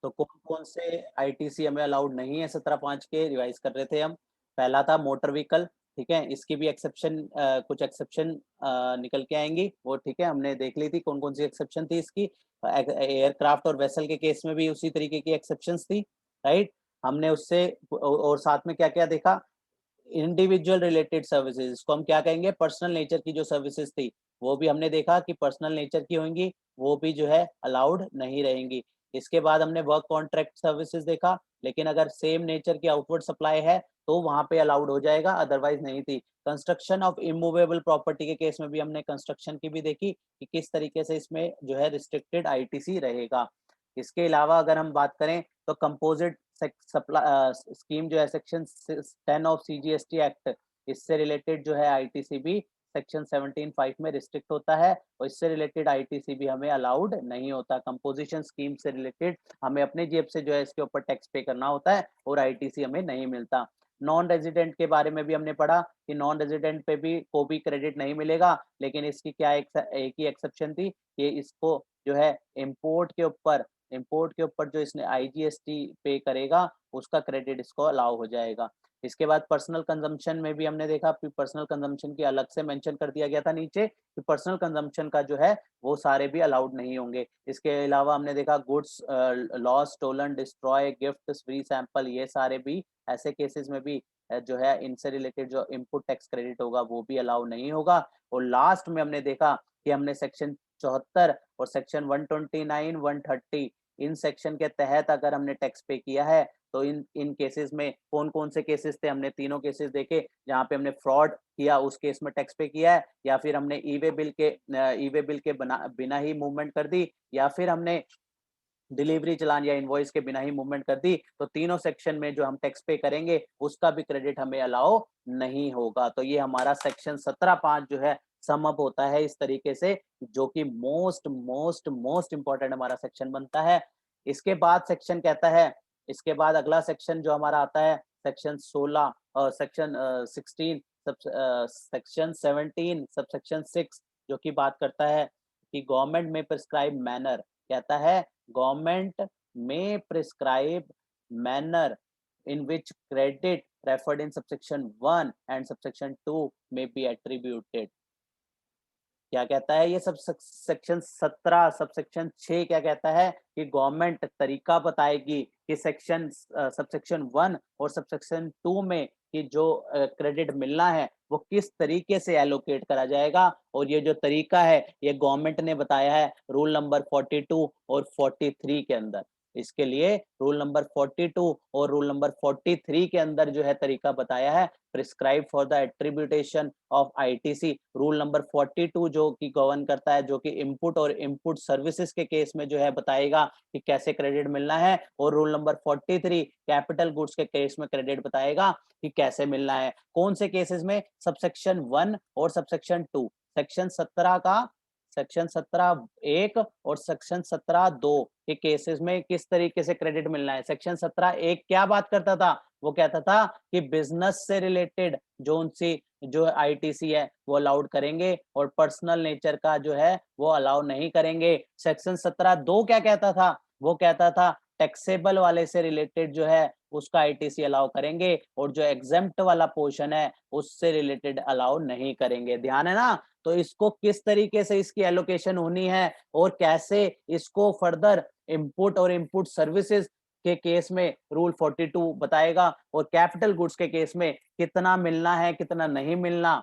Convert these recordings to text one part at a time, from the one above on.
तो कौन कौन से आईटीसी हमें अलाउड नहीं है 17(5) के, रिवाइज कर रहे थे हम। पहला था मोटर व्हीकल, ठीक है, इसकी भी एक्सेप्शन कुछ एक्सेप्शन निकल के आएंगी, वो ठीक है, हमने देख ली थी कौन कौन सी एक्सेप्शन थी इसकी। एयरक्राफ्ट और वेसल के केस में भी उसी तरीके की एक्सेप्शंस थी, राइट। हमने उससे और साथ में क्या क्या देखा, इंडिविजुअल रिलेटेड सर्विसेज, इसको हम क्या कहेंगे, पर्सनल नेचर की जो सर्विसेज थी, वो भी हमने देखा कि पर्सनल नेचर की होंगी, वो भी जो है अलाउड नहीं रहेंगी। इसके बाद हमने वर्क कॉन्ट्रैक्ट सर्विसेज देखा, लेकिन अगर सेम नेचर की आउटवर्ड सप्लाई है तो वहां पे अलाउड हो जाएगा, अदरवाइज नहीं थी। कंस्ट्रक्शन ऑफ इमूवेबल प्रॉपर्टी के केस में भी हमने कंस्ट्रक्शन की भी देखी कि किस तरीके से इसमें जो है रिस्ट्रिक्टेड आईटीसी रहेगा। इसके अलावा अगर हम बात करें तो कंपोजिट स्कीम जो है सेक्शन 10 ऑफ सीजीएसटी एक्ट, इससे रिलेटेड जो है आईटीसी भी सेक्शन 17(5) में रिस्ट्रिक्ट होता है, और इससे रिलेटेड आईटीसी भी हमें अलाउड नहीं होता। कंपोजिशन स्कीम से रिलेटेड हमें अपने जेब से जो है इसके ऊपर टैक्स पे करना होता है, और आईटीसी हमें नहीं मिलता। नॉन रेजिडेंट के बारे में भी हमने पढ़ा कि नॉन रेजिडेंट पे भी को भी क्रेडिट नहीं मिलेगा, लेकिन इसकी क्या एक ही एक्सेप्शन थी कि इसको जो है इम्पोर्ट के ऊपर जो इसने आईजीएसटी पे करेगा, उसका क्रेडिट इसको अलाउ हो जाएगा। इसके बाद पर्सनल कंजम्पशन में भी हमने देखा, पर्सनल कंजम्पशन की अलग से मेंशन कर दिया गया था नीचे कि पर्सनल कंजम्पशन का जो है वो सारे भी अलाउड नहीं होंगे। इसके अलावा हमने देखा goods loss, stolen, destroy, gift, free sample, ये सारे भी ऐसे केसेस में भी जो है इनसे रिलेटेड जो इनपुट टैक्स क्रेडिट होगा वो भी अलाउ नहीं होगा। और लास्ट में हमने देखा कि हमने सेक्शन 74 और सेक्शन 129, 130, इन सेक्शन के तहत अगर हमने टैक्स पे किया है तो इन इन केसेस में कौन कौन से केसेस थे, हमने तीनों केसेस देखे जहां पे हमने फ्रॉड किया, उस केस में टैक्स पे किया है, या फिर हमने ई वे बिल के बिना ही मूवमेंट कर दी, या फिर हमने डिलीवरी चालान या इनवॉइस के बिना ही मूवमेंट कर दी, तो तीनों सेक्शन में जो हम टैक्स पे करेंगे उसका भी क्रेडिट हमें अलाउ नहीं होगा। तो ये हमारा सेक्शन 17(5) जो है सम अप होता है इस तरीके से, जो कि मोस्ट मोस्ट मोस्ट इंपॉर्टेंट हमारा सेक्शन बनता है। इसके बाद सेक्शन कहता है, इसके बाद अगला सेक्शन जो हमारा आता है सेक्शन 16 और सेक्शन 16 सेक्शन 17 सब सेक्शन 6, जो कि बात करता है कि गवर्नमेंट में प्रिस्क्राइब मैनर, कहता है government may prescribe manner in which credit referred in subsection 1 and subsection 2 may be attributed। क्या कहता है ये सब सेक्शन 17 सब सेक्शन 6 क्या कहता है कि गवर्नमेंट तरीका बताएगी कि सबसेक्शन 1 और सबसेक्शन 2 में कि जो क्रेडिट मिलना है वो किस तरीके से एलोकेट करा जाएगा, और ये जो तरीका है ये गवर्नमेंट ने बताया है रूल नंबर 42 और 43 के अंदर। इसके लिए रूल नंबर 42 और रूल नंबर 43 के अंदर जो है तरीका बताया है, prescribe for the attribution of ITC. Rule number 42 जो कि गवर्न करता है, जो कि इनपुट और इनपुट सर्विसेज के केस में जो है बताएगा कि कैसे क्रेडिट मिलना है, और रूल नंबर 43 कैपिटल गुड्स के केस में क्रेडिट बताएगा कि कैसे मिलना है। कौन से केसेस में, सबसेक्शन 1 और सबसेक्शन 2, सेक्शन 17 का सेक्शन 17(1) और सेक्शन 17(2) के केसेस में किस तरीके से क्रेडिट मिलना है। सेक्शन 17(1) क्या बात करता था, वो कहता था कि बिजनेस से रिलेटेड जो उनसी जो आईटीसी है वो अलाउड करेंगे, और पर्सनल नेचर का जो है वो अलाउ नहीं करेंगे। सेक्शन 17(2) क्या कहता था, वो कहता था टैक्सेबल वाले से रिलेटेड जो है उसका आईटीसी अलाउ करेंगे, और जो एग्जेम्प्ट वाला पोर्शन है उससे रिलेटेड अलाउ नहीं करेंगे। ध्यान है ना। तो इसको किस तरीके से इसकी एलोकेशन होनी है और कैसे इसको फर्दर इनपुट और इनपुट सर्विसेज के केस में रूल 42 बताएगा, और कैपिटल गुड्स के केस में कितना मिलना है कितना नहीं मिलना,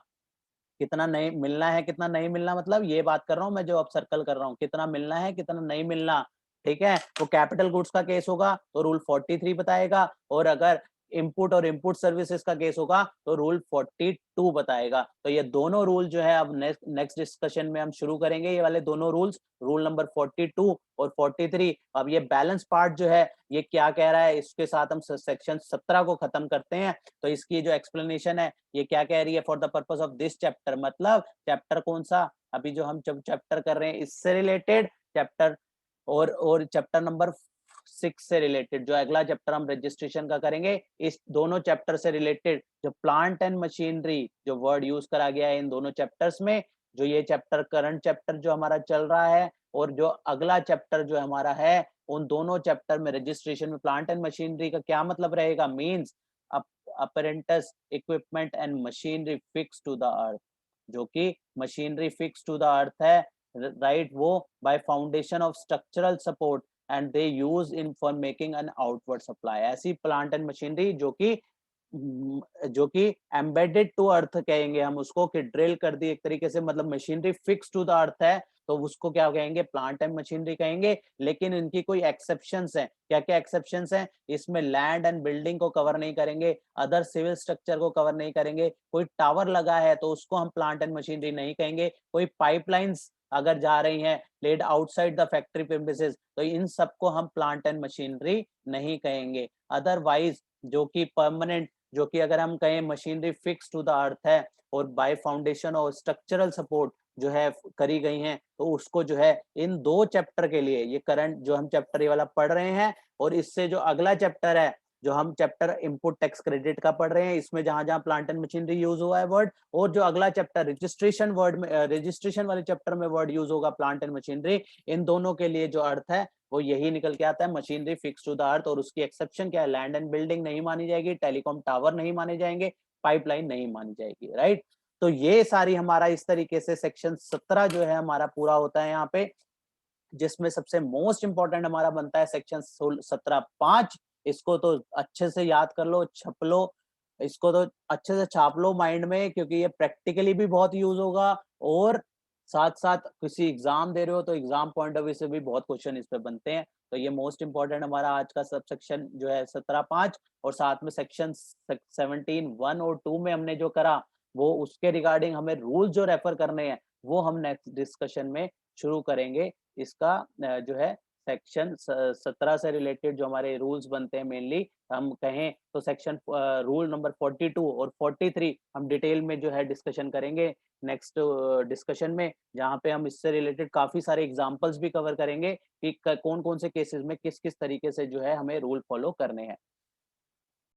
कितना नहीं मिलना है कितना नहीं मिलना, मतलब ये बात कर रहा हूं मैं जो अब सर्कल कर रहा हूँ, कितना मिलना है कितना नहीं मिलना। ठीक है, तो कैपिटल गुड्स का केस होगा तो रूल 43 बताएगा, और अगर इनपुट और इनपुट सर्विसेज का केस होगा तो रूल 42 बताएगा। तो ये दोनों रूल जो है अब नेक्स्ट डिस्कशन में हम शुरू करेंगे, ये वाले दोनों रूल्स, रूल नंबर 42 और 43। अब ये बैलेंस पार्ट जो है ये क्या कह रहा है, इसके साथ हम सेक्शन 17 को खत्म करते हैं। तो इसकी जो एक्सप्लेनेशन है ये क्या कह रही है, for the purpose of this chapter, मतलब चैप्टर कौन सा, अभी जो हम जब चैप्टर कर रहे हैं इससे रिलेटेड चैप्टर, और चैप्टर नंबर 6 से रिलेटेड जो अगला चैप्टर हम रजिस्ट्रेशन का करेंगे, इस दोनों चैप्टर से रिलेटेड जो प्लांट एंड मशीनरी जो वर्ड यूज करा गया है इन दोनों चैप्टर्स में, जो ये चैप्टर करंट चैप्टर जो हमारा चल रहा है, और जो अगला चैप्टर जो हमारा है उन दोनों चैप्टर में रजिस्ट्रेशन में प्लांट एंड मशीनरी का क्या मतलब रहेगा, means apparatus equipment and machinery fix to the earth, जो कि machinery fix to the earth है, राइट, वो by foundation of structural support and they use in for making an outward supply. ऐसी plant and machinery जो कि embedded to earth कहेंगे हम उसको, कि ड्रिल कर दी एक तरीके से, मतलब machinery fix to the earth है, तो उसको क्या कहेंगे, प्लांट एंड मशीनरी कहेंगे। लेकिन इनकी कोई एक्सेप्शंस हैं, क्या क्या एक्सेप्शंस हैं, इसमें लैंड एंड बिल्डिंग को कवर नहीं करेंगे, अदर सिविल स्ट्रक्चर को कवर नहीं करेंगे, कोई टावर लगा है तो उसको हम प्लांट एंड मशीनरी नहीं कहेंगे, कोई पाइपलाइंस अगर जा रही हैं led outside the factory premises, तो इन सबको हम प्लांट एंड मशीनरी नहीं कहेंगे। अदरवाइज जो कि परमानेंट, जो कि अगर हम कहें machinery fix to the earth है और बाय फाउंडेशन और स्ट्रक्चरल सपोर्ट जो है करी गई हैं, तो उसको जो है इन दो चैप्टर के लिए, ये करंट जो हम चैप्टर ये वाला पढ़ रहे हैं और इससे जो अगला चैप्टर है, जो हम चैप्टर इनपुट टैक्स क्रेडिट का पढ़ रहे हैं, इसमें जहां जहां प्लांट एंड मशीनरी यूज हुआ है वर्ड, और जो अगला चैप्टर रजिस्ट्रेशन वर्ड में, रजिस्ट्रेशन वाले चैप्टर में वर्ड यूज होगा प्लांट एंड मशीनरी, इन दोनों के लिए जो अर्थ है वो यही निकल के आता है, machinery fix to the earth. और उसकी एक्सेप्शन क्या है, लैंड एंड बिल्डिंग नहीं मानी जाएगी, टेलीकॉम टावर नहीं माने जाएंगे, पाइपलाइन नहीं मानी जाएगी, राइट। तो ये सारी हमारा इस तरीके से सेक्शन 17 जो है हमारा पूरा होता है यहाँ पे, जिसमें सबसे मोस्ट इंपॉर्टेंट हमारा बनता है सेक्शन 17(5). इसको तो अच्छे से याद कर लो, छप लो, इसको तो अच्छे से छाप लो माइंड में, क्योंकि ये प्रैक्टिकली भी बहुत यूज होगा, और साथ साथ किसी एग्जाम दे रहे हो तो एग्जाम पॉइंट ऑफ व्यू से भी बहुत क्वेश्चन इस पे बनते हैं। तो ये मोस्ट इंपॉर्टेंट हमारा आज का सब सेक्शन जो है 17(5), और साथ में सेक्शन 17(1) और 2 में हमने जो करा, वो उसके रिगार्डिंग हमें रूल जो रेफर करने हैं वो हम नेक्स्ट डिस्कशन में शुरू करेंगे। इसका जो है सेक्शन 17 से रिलेटेड जो हमारे रूल्स बनते हैं, मेनली हम कहें तो सेक्शन रूल नंबर 42 और 43 हम डिटेल में जो है डिस्कशन करेंगे नेक्स्ट डिस्कशन में, जहाँ पे हम इससे रिलेटेड काफी सारे एग्जांपल्स भी कवर करेंगे कि कौन कौन से केसेस में किस किस तरीके से जो है हमें रूल फॉलो करने हैं।